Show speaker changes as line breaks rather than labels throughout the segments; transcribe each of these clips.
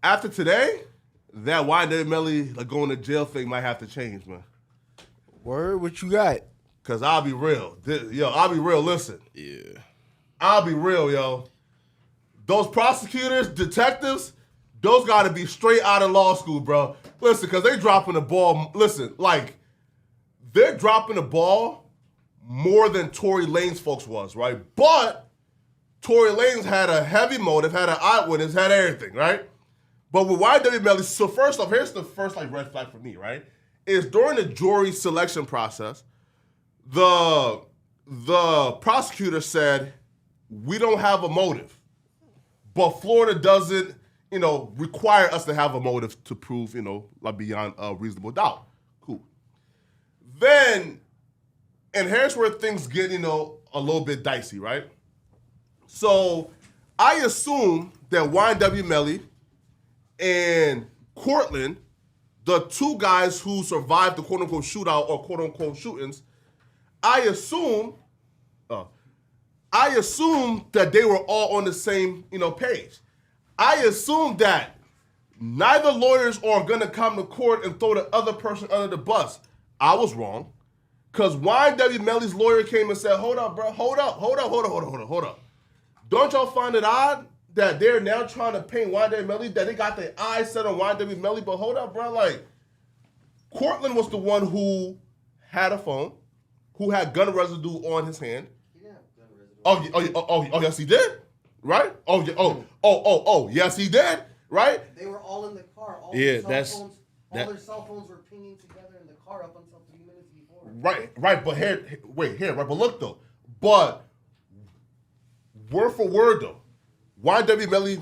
after today, that YNW Melly like going to jail thing might have to change, man.
Word, what you got?
Cause I'll be real, I'll be real. Listen,
Yeah.
I'll be real, yo. Those prosecutors, detectives, those got to be straight out of law school, bro. Listen, cause they dropping the ball. Listen, like they're dropping the ball more than Tory Lanez folks was, right? But Tory Lanez had a heavy motive, had an eyewitness, had everything, right? But with YNW Melly, so first off, here's the first like red flag for me, right? Is during the jury selection process, the prosecutor said, we don't have a motive. But Florida doesn't, require us to have a motive to prove, like beyond a reasonable doubt. Cool. Then, and here's where things get, a little bit dicey, right? So I assume that YNW Melly and Cortland, the two guys who survived the quote-unquote shootout or quote-unquote shootings, I assume that they were all on the same, page. I assume that neither lawyers are going to come to court and throw the other person under the bus. I was wrong. Because YNW Melly's lawyer came and said, hold up, bro, hold up. Don't y'all find it odd that they're now trying to paint YNW Melly, that they got their eyes set on YNW Melly, but hold up, bro, like, Cortland was the one who had a phone, who had gun residue on his hand.
He didn't have gun residue.
Oh, yes, he did, right? Yes, he did, right?
They were all in the car. All
Yeah,
their cell phones were pinging together in the car up until 3 minutes before.
Right, but but look though, but word for word though, YNW Melly,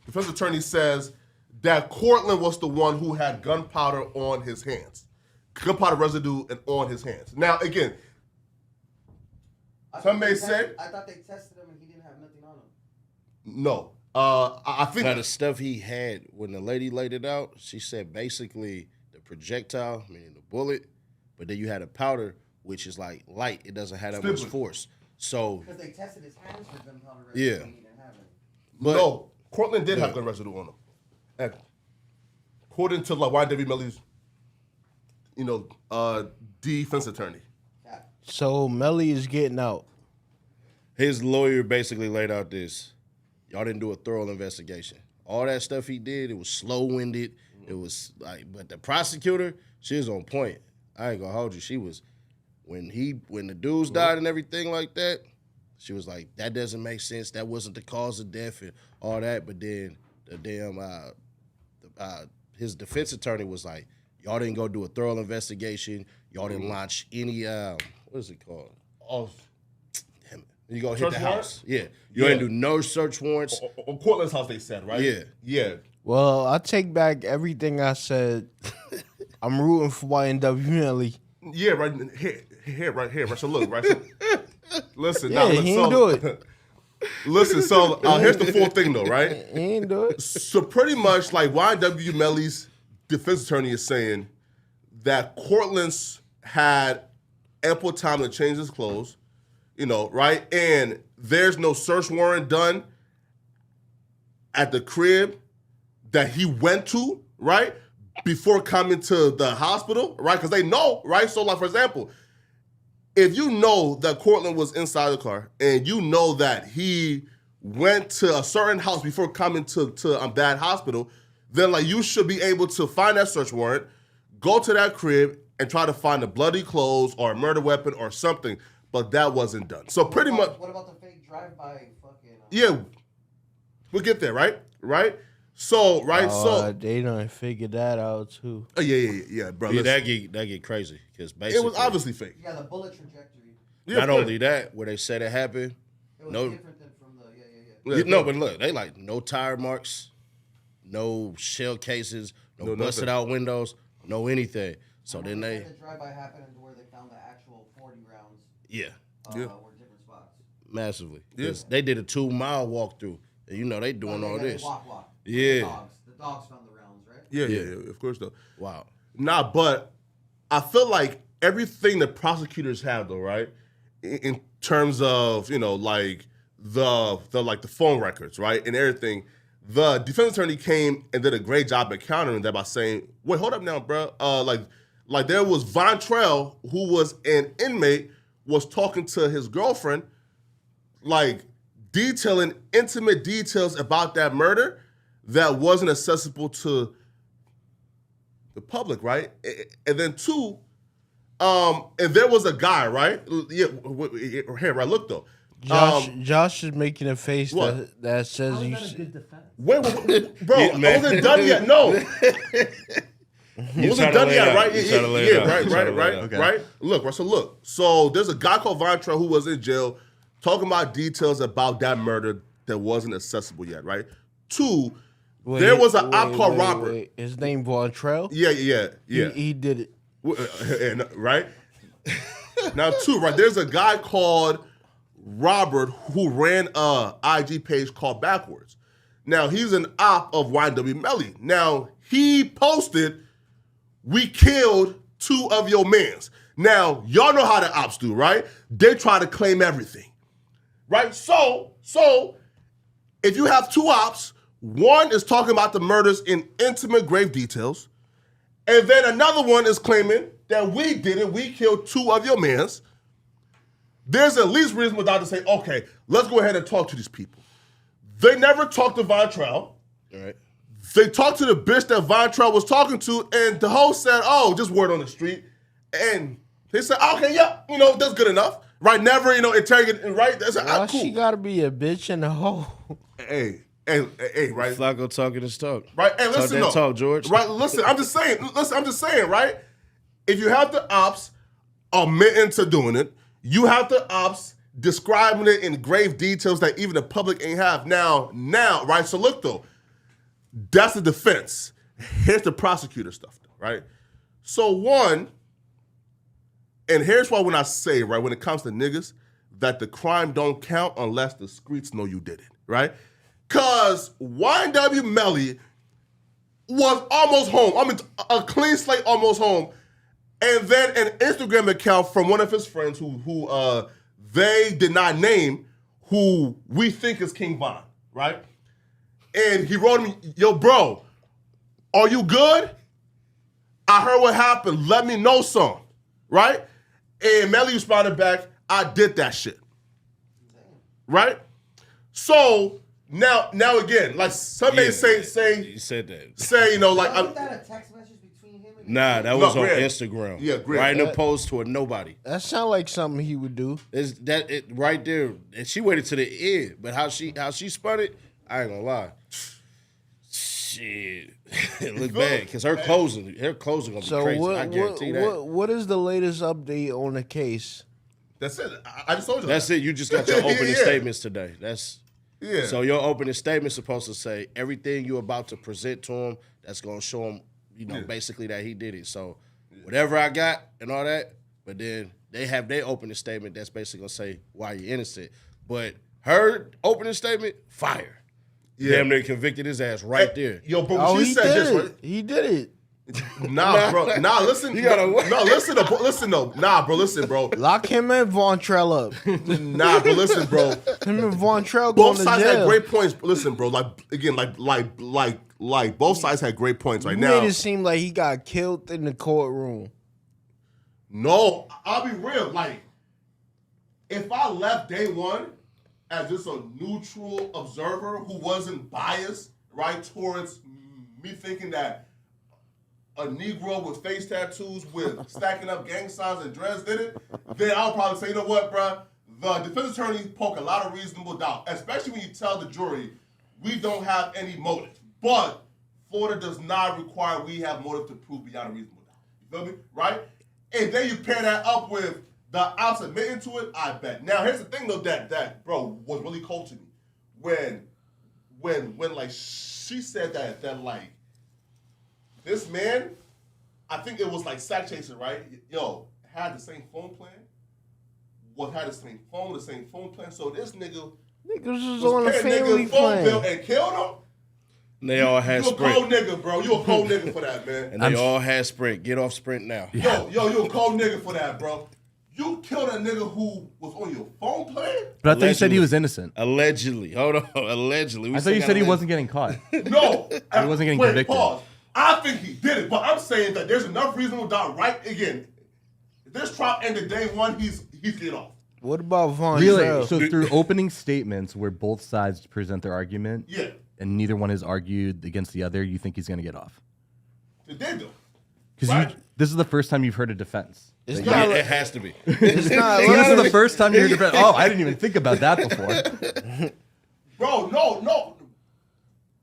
defense attorney says that Cortland was the one who had gunpowder on his hands, gunpowder residue on his hands. Now again, some may say
I thought they tested him and he didn't have nothing on him.
no. I think
Now the stuff he had when the lady laid it out, she said basically the projectile, meaning the bullet, but then you had a powder which is like light. It doesn't have that much force. So
because they tested his hands for gunpowder residue
yeah,
and he didn't have it.
But no, Cortland did have gun residue on him. And according to like YNW Melly's, defense attorney.
So Melly is getting out.
his lawyer basically laid out this. Y'all didn't do a thorough investigation. All that stuff he did, it was slow-winded. It was like, but the prosecutor, she was on point. I ain't gonna hold you. She was, when the dudes died and everything like that, she was like, that doesn't make sense. That wasn't the cause of death and all that. But then the damn, his defense attorney was like, y'all didn't go do a thorough investigation. Y'all didn't launch any, what is it called?
Oh,
Damn it. You go hit
search
the
warrant?
house. Yeah. You didn't do no search warrants.
on Cortland's house, they said, right?
Yeah.
Yeah.
Well, I take back everything I said. I'm rooting for YNW Melly.
Yeah, right here, right here. Right, so look, right. So, listen,
Yeah, he ain't do it.
Listen, so here's the full thing, though, right?
He ain't do it.
So pretty much, like YNW Melly's defense attorney is saying that Cortland's had ample time to change his clothes, right? And there's no search warrant done at the crib that he went to, right? Before coming to the hospital, right? Because they know, right? So, like, for example, if you know that Cortland was inside the car and you know that he went to a certain house before coming to that hospital, then, like, you should be able to find that search warrant, go to that crib, and try to find the bloody clothes or a murder weapon or something. But that wasn't done. So, pretty much.
What about the fake drive-by fucking?
Yeah, we'll get there, right? Right? So, right, so
they done figured that out too.
Oh, yeah, bro.
Yeah,
listen.
that get crazy because basically
It was obviously fake.
Yeah, the bullet trajectory.
Yeah,
not
of course.
only that, where they said it happened.
It was
No,
different than from the
Yeah,
but look, they like no tire marks, no shell cases, no
nothing.
busted out windows, no anything. So then
the
they,
drive-by happened and where they found the actual 40 rounds.
yeah,
Were different spots.
massively.
Yeah.
'Cause they did a 2-mile walkthrough, and they doing all this.
Walk.
Yeah.
The dogs found the rounds, right?
Yeah, of course, though.
Wow.
Nah, but I feel like everything the prosecutors have, though, right, in terms of, like the phone records, right, and everything, The defense attorney came and did a great job at countering that by saying, "Wait, hold up now, bro. Like there was Von Trell, who was an inmate, was talking to his girlfriend, like detailing intimate details about that murder that wasn't accessible to the public, right? And then two, and there was a guy, right? Yeah, here, right? Look though."
Josh is making a face that says
How is
you.
that a good defense?
Wait, bro, I wasn't done yet. No, wasn't done yet, right? Right. Look, Russell, So there's a guy called Von Trell who was in jail talking about details about that murder that wasn't accessible yet, right? Two, there was an op called Robert.
His name Von Trell?
Yeah.
He did it.
Right? Now, two, right? There's a guy called Robert who ran a IG page called Backwards. Now, he's an op of YNW Melly. Now, he posted, "We killed 2 of your mans." Now, y'all know how the ops do, right? They try to claim everything, right? So if you have 2 ops, one is talking about the murders in intimate grave details, and then another one is claiming that we did it, we killed 2 of your mans. There's at least reasonable doubt to say, okay, let's go ahead and talk to these people. They never talked to Von Trell.
All right.
They talked to the bitch that Von Trell was talking to, and the host said, "Oh, just word on the street." And they said, "Okay, yeah, that's good enough." Right? Never, interrogate, right? That's
Why
cool.
she gotta be a bitch and a hoe?
Hey, right?
Flacco talking his talk.
Right? Hey, listen,
Talk that talk, George.
Right? Listen, I'm just saying, right? If you have the ops admitting to doing it, you have the ops describing it in grave details that even the public ain't have. Now, right? So look though, that's the defense. Here's the prosecutor stuff, right? So one, and here's why when I say, right, when it comes to niggas, that the crime don't count unless the streets know you did it, right? Cause YNW Melly was almost home. I mean, a clean slate, almost home. And then an Instagram account from one of his friends who they did not name, who we think is King Von, right? And he wrote me, "Yo, bro, are you good? I heard what happened. Let me know some," right? And Melly responded back, "I did that shit," right? So now again, like somebody say
you said that.
say like
Wasn't that a text message between him and
Nah, that was on
Grant.
Instagram.
Yeah, Grant.
Writing a post to a nobody.
That sounds like something he would do.
Is that it right there? And she waited to the end, but how she spun it, I ain't gonna lie. Shit, it looked bad because her closing gonna be
So
crazy. I guarantee that.
what is the latest update on the case?
That's it. I just told you.
That's it. You just got your opening statements today. That's
Yeah.
So your opening statement's supposed to say everything you're about to present to him. That's gonna show him, basically that he did it. So whatever I got and all that, but then they have their opening statement that's basically gonna say why you're innocent. But her opening statement, fire.
Yeah.
Damn near convicted his ass right there.
Yo, bro,
Oh,
she
he
said
did
this,
it.
right?
He did it.
Nah, bro. Nah, listen.
You gotta wait.
No, listen though. Nah, bro, listen, bro.
Lock him and Von Trell up.
Nah, bro, listen, bro.
Him and Von Trell
Both
going to
sides had
jail.
great points. Listen, bro, like both sides had great points right
You
now.
made it seem like he got killed in the courtroom.
No, I'll be real. Like, if I left day one as just a neutral observer who wasn't biased, right, towards me thinking that a Negro with face tattoos with stacking up gang signs and dreads did it, then I'll probably say, you know what, bruh? The defense attorney poke a lot of reasonable doubt, especially when you tell the jury we don't have any motive. But Florida does not require we have motive to prove beyond a reasonable doubt. You feel me? Right? And then you pair that up with the ops admitting to it, I bet. Now, here's the thing, though, that bro, was really cold to me. When like, she said that like, this man, I think it was like Sack Chaser, right? Yo, had the same phone plan. Had the same phone plan. So this nigga
Niggas was on a
paying
family
nigga phone bill
plan.
and killed him.
They all had
You a
Sprint.
cold nigga, bro. You a cold nigga for that, man.
And they all had Sprint. Get off Sprint now.
Yo, you a cold nigga for that, bro. You killed a nigga who was on your phone playing?
But I thought you said he
Allegedly.
was innocent.
Allegedly. Hold on. Allegedly.
I thought you said he wasn't getting caught.
No.
He wasn't getting
Wait,
convicted.
Pause. I think he did it, but I'm saying that there's enough reasonable doubt. Right again, if this trial ended day one, he's getting off.
What about Von
Really?
Trell?
So through opening statements where both sides present their argument,
Yeah,
and neither one has argued against the other, you think he's going to get off?
they did though.
Because
Right.
this is the first time you've heard a defense.
It's
Yeah,
not.
it has to be.
It's not.
This is the first time you heard a defense. Oh, I didn't even think about that before.
Bro, no.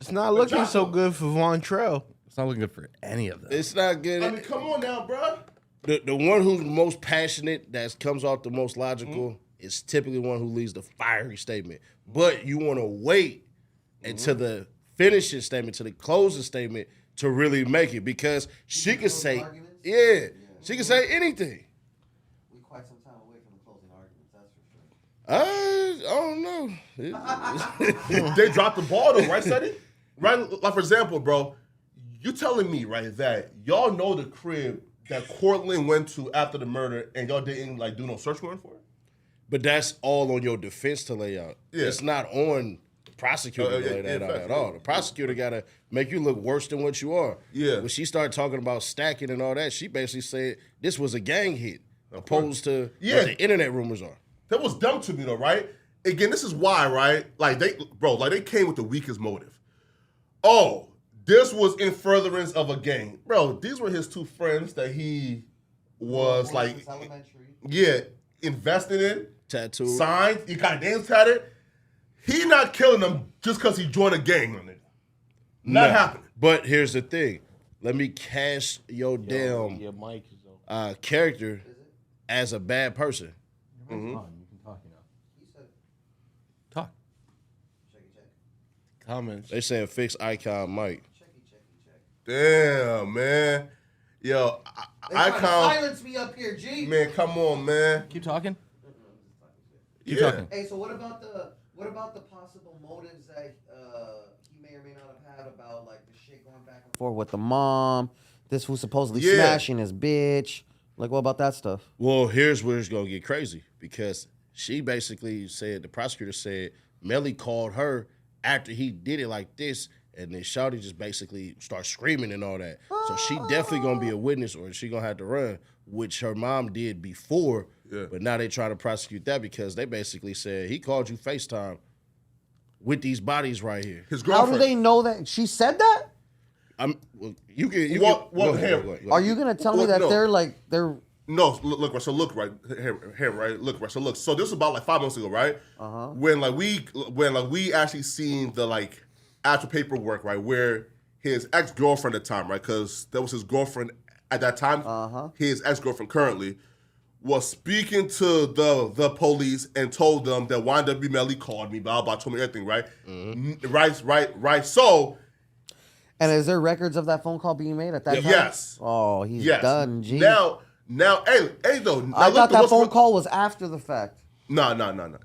It's not looking so good for Von Trell.
It's not looking good for any of them.
It's not good.
I mean, come on now, bro.
The one who's most passionate, that comes off the most logical, is typically one who leads the fiery statement. But you want to wait until the finishing statement, to the closing statement, to really make it, because she could say,
arguments?
she could say anything.
We quite some time away from the closing arguments, that's for
I
sure.
don't know.
They dropped the ball though, right, Seti? Right? Like for example, bro, you telling me, right, that y'all know the crib that Cortland went to after the murder and y'all didn't like do no search warrant for it?
But that's all on your defense to lay out.
Yeah.
It's not on the prosecutor to lay that out at all. The prosecutor got to make you look worse than what you are.
Yeah.
When she started talking about stacking and all that, she basically said this was a gang hit, opposed to
Yeah.
what the internet rumors are.
That was dumb to me though, right? Again, this is why, right? Like they came with the weakest motive. Oh, this was in furtherance of a gang. Bro, these were his two friends that he was like,
Since elementary.
yeah, invested in,
Tattoo.
signed, he got names tatted. He not killing them just because he joined a gang, my nigga. Not happening.
But here's the thing. Let me cast your damn
Your mic is on.
character as a bad person.
You can talk, you know.
You said,
Talk.
checky check.
Comments.
They saying fix icon mic.
Checky check.
Damn, man. Yo,
They trying to
Icon,
silence me up here, G.
man, come on, man.
Keep talking. Keep
Yeah.
talking.
Hey, so what about the possible motives that he may or may not have had about like the shit going back and forth with the mom? This was supposedly
Yeah.
smashing his bitch. Like, what about that stuff?
Well, here's where it's gonna get crazy, because she basically said, the prosecutor said, Melly called her after he did it like this, and then Shawty just basically starts screaming and all that. So she definitely gonna be a witness, or she gonna have to run, which her mom did before.
Yeah.
But now they try to prosecute that because they basically said he called you FaceTime with these bodies right here.
His
How
girlfriend.
do they know that she said that?
Well, you can.
Well,
go ahead,
here,
go ahead.
Are you gonna tell me
Well,
that
no.
they're
No, look right. So look right here, right. Look right. So look. So this was about like 5 months ago, right? When we actually seen the like actual paperwork, right? Where his ex-girlfriend at the time, right? Because that was his girlfriend at that time. His ex-girlfriend currently was speaking to the police and told them that YNW Melly called me, blah blah, told me everything, right? Right. So
and is there records of that phone call being made at that time?
yes.
Oh, he's
Yes.
done, G.
Now, hey, though. Now
I
look,
thought that
what's-
phone call was after the fact.
No.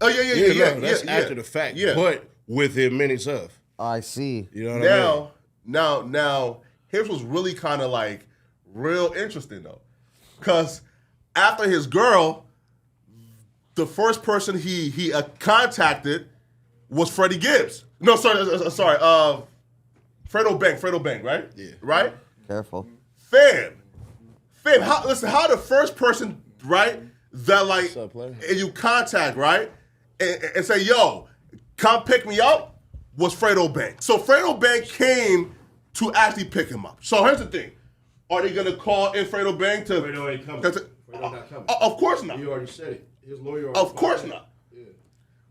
Oh yeah.
No, that's after the fact.
Yeah.
But within minutes of.
I see.
You know what I mean?
Now, here's what's really kind of like real interesting though, because after his girl, the first person he contacted was Freddie Gibbs. No, sorry. Fredo Bank, right?
Yeah.
Right?
Careful.
Fam, how the first person, right, that like,
What's up, player?
and you contact, right, and say, yo, come pick me up, was Fredo Bank. So Fredo Bank came to actually pick him up. So here's the thing. Are they going to call in Fredo Bank to...
Fredo ain't coming.
to-
Fredo not coming.
Of course not.
He already said it. His lawyer.
Of course not.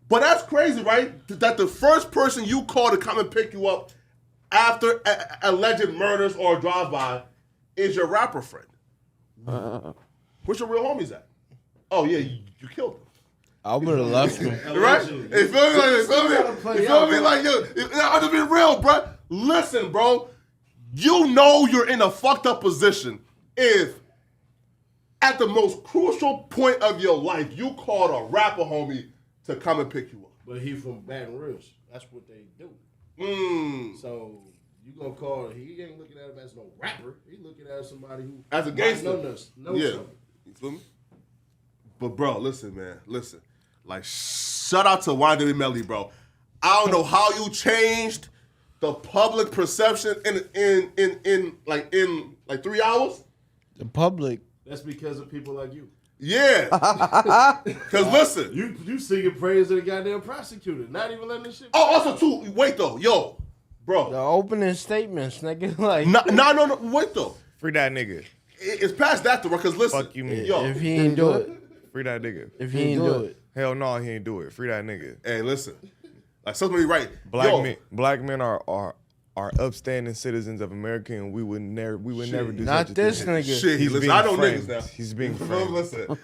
But that's crazy, right? That the first person you call to come and pick you up after alleged murders or drive-by is your rapper friend. Where's your real homies at? Oh, yeah, you killed him.
I would have left him.
Right? You feel me? You feel me? Like, yo, I'm just being real, bro. Listen, bro. You know you're in a fucked up position if at the most crucial point of your life you called a rapper homie to come and pick you up.
But he from Baton Rouge. That's what they do. So you gonna call? He ain't looking at him as no rapper. He looking at somebody who
As a gangster.
knows
Yeah.
something.
You feel me? But bro, listen, man, listen. Like, shout out to YNW Melly, bro. I don't know how you changed the public perception in like 3 hours.
The public.
That's because of people like you.
Yeah. Cause listen.
You singing praise to the goddamn prosecutor, not even letting this shit.
Oh, also too. Wait though, yo, bro.
The opening statements, nigga. Like,
No. Wait though.
Free that nigga.
It's past that though, because listen.
Fuck you, mean.
Yo,
if he ain't do it,
Free that nigga.
if he ain't do it,
Hell no, he ain't do it. Free that nigga.
hey, listen. Like somebody right.
Black men are upstanding citizens of America, and we would never do
not
such a
this
thing.
nigga.
Shit,
He's
listen.
being
I know
framed.
niggas now.
He's being
You feel
framed.
me? Listen.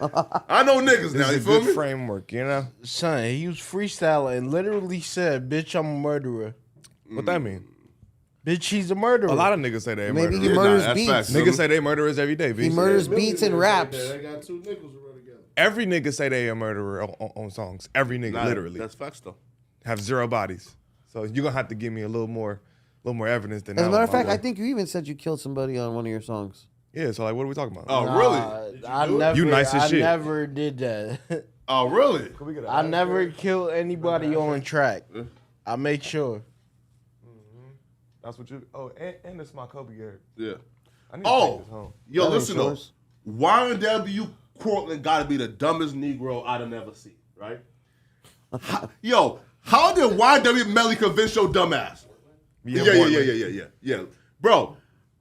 I know niggas now.
This
You
is a
feel
good
me?
framework, you know?
Son, he was freestyling and literally said, "Bitch, I'm a murderer."
What that mean?
Bitch, he's a murderer.
A lot of niggas say they
Maybe he
murderers.
murders
that's
beats.
facts.
Niggas say they murderers every day,
He
bitch.
murders beats and raps.
They got two nickels to run together.
Every nigga say they a murderer on songs. Every nigga,
Nah,
literally.
That's facts though.
Have 0 bodies. So you're gonna have to give me a little more evidence than
As a
that
matter of
one,
fact,
my
I
boy.
think you even said you killed somebody on one of your songs.
Yeah, so like what are we talking about?
Oh,
Nah,
really?
I
do it?
never,
You nice as
I
shit.
never did that.
Oh, really?
I never killed anybody on track. I make sure.
That's what you and it's my Kobe Garrett.
Yeah.
I need to take
Oh,
this home.
yo,
That
listen though.
ensures.
YNW Cortland got to be the dumbest Negro I'd have never seen, right? How did YNW Melly convince your dumb ass? Yeah. Bro,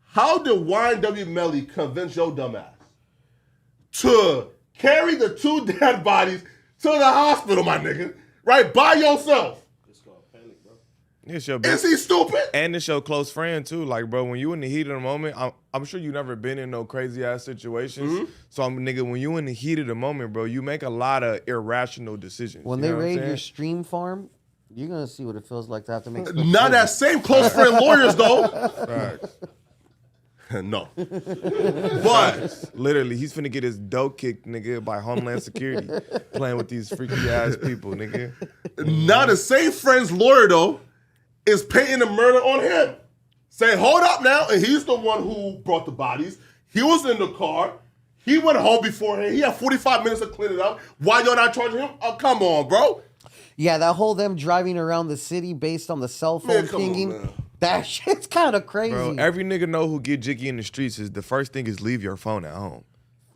how did YNW Melly convince your dumb ass to carry the 2 dead bodies to the hospital, my nigga? Right? By yourself.
It's your
Is he stupid?
and it's your close friend too. Like, bro, when you in the heat of the moment, I'm sure you never been in no crazy ass situations.
Mm-hmm.
So nigga, when you in the heat of the moment, bro, you make a lot of irrational decisions.
When
you
they
know what I'm
raid
saying?
your stream farm, you're gonna see what it feels like to have to make. split
Not that
decisions.
same close friend lawyers, though.
Facts.
No. But
Literally, he's finna get his dough kicked, nigga, by Homeland Security, playing with these freaky ass people, nigga.
now the same friend's lawyer, though, is painting the murder on him. Say, hold up now. And he's the one who brought the bodies. He was in the car. He went home beforehand. He had 45 minutes to clean it up. Why y'all not charging him? Oh, come on, bro.
Yeah, that whole them driving around the city based on the cell phone
Man, come on,
pinging.
man.
That shit's kind of crazy.
Bro, every nigga know who get jiggy in the streets is the first thing is leave your phone at home.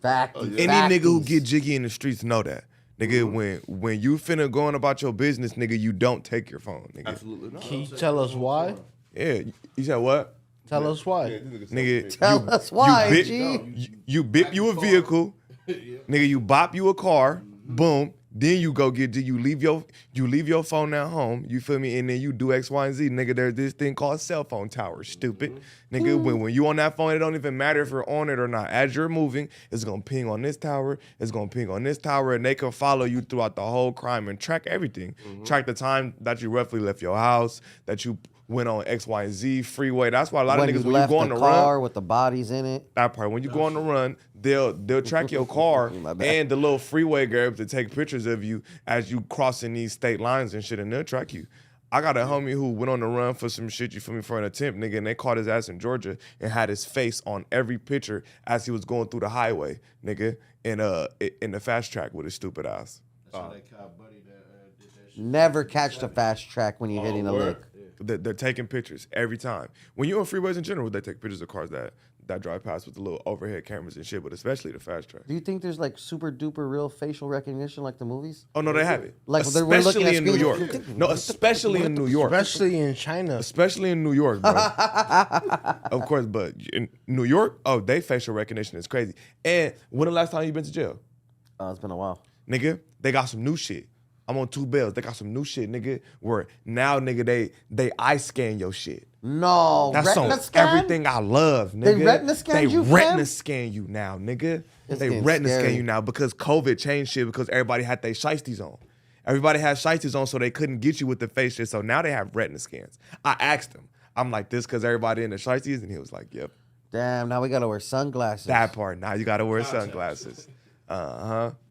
Fact.
Any nigga who get jiggy in the streets know that. Nigga, when you finna go on about your business, nigga, you don't take your phone, nigga.
Absolutely not.
Can you tell us why?
Yeah, you said what?
Tell us why.
Nigga,
Tell us why,
bit,
G.
you bip you a vehicle, nigga. You bop you a car, boom. Then you go get you leave your phone at home. You feel me? And then you do X, Y, and Z, nigga. There's this thing called cell phone towers. Stupid, nigga. When you on that phone, it don't even matter if you're on it or not. As you're moving, it's gonna ping on this tower. It's gonna ping on this tower, and they can follow you throughout the whole crime and track everything. Track the time that you roughly left your house, that you went on X, Y, and Z freeway. That's why a lot
When
of
you
niggas when you
left
go on
the
the
car
run.
with the bodies in it.
That part. When you go on the run, they'll track your car
My bad.
and the little freeway guards to take pictures of you as you crossing these state lines and shit, and they'll track you. I got a homie who went on the run for some shit, you feel me, for an attempt, nigga, and they caught his ass in Georgia and had his face on every picture as he was going through the highway, nigga, in the fast track with his stupid ass.
That's how that cop buddy that did that shit.
Never catch the fast track when you're hitting a lick.
They're taking pictures every time. When you're on freeways in general, they take pictures of cars that drive past with the little overhead cameras and shit, but especially the fast track.
Do you think there's like super duper real facial recognition like the movies?
Oh no, they have it.
Like, we're looking
especially
at
in New York.
screens.
No, especially in New York.
Especially in China.
Especially in New York, bro. Of course, but in New York, oh, they facial recognition is crazy. And when the last time you been to jail?
Oh, it's been a while.
Nigga, they got some new shit. I'm on 2 bells. They got some new shit, nigga, where now, nigga, they eye scan your shit.
No,
That's
retina
on
scan?
everything I love, nigga.
They retina scan
They
you, fam?
retina scan you now, nigga.
It's
They
getting
retina
scary.
scan you now because COVID changed shit because everybody had their shiesties on. Everybody had shiesties on, so they couldn't get you with the face shit. So now they have retina scans. I asked him, I'm like, this because everybody in the shiesties? And he was like, yep.
Damn, now we gotta wear sunglasses.
That part. Now you gotta wear sunglasses.